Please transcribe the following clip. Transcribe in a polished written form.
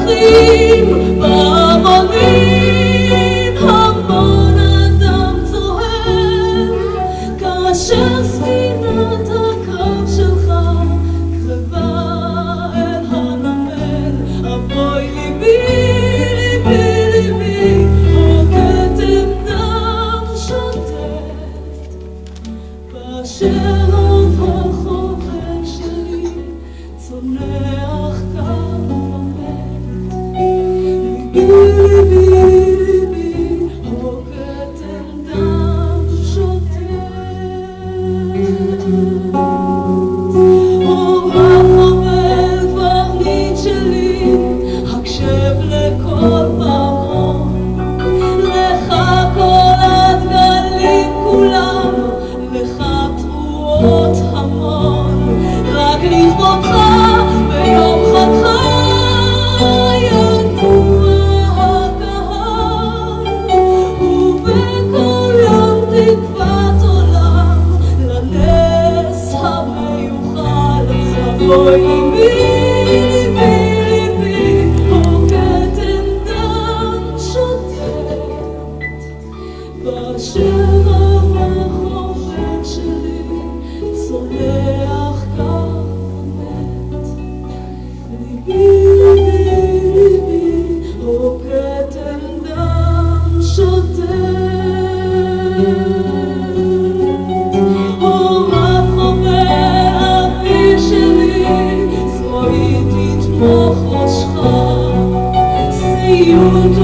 פרחים בהמונים, המון אדם צוהל, כאשר ספינת הקרב שלך קרבה אל הנמל. אבוי ליבי, ליבי, ליבי, כתם דם שוטט, כאשר רוב החובק שלי צונח כאן ומת. ליבי, ליבי, כתם דם שוטט. רוב החובק קברניט שלי, הקשב לכל פעמון, לך כל הדגלים כולם, לך תרועות המון, רק לכבודך ביום חגך ינוע הקהל, ובכל יום תקוות עולם לנס המיוחל. אבוי ליבי, ליבי, ליבי, כתם דם שוטט, כאשר רוב החובק שלי צונח כאן ומת. ליבי, ליבי, ליבי, כתם דם שוטט. רוב החובק אבי שלי, זרועי תתמוך ראשך, סיוט